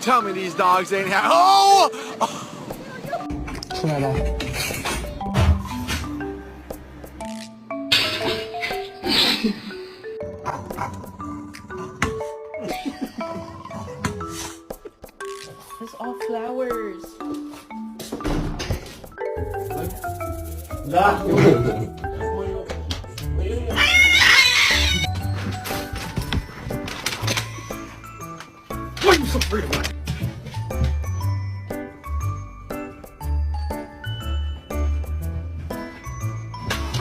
Tell me these dogs ain't oh! It's all flowers. Why are you so afraid of that?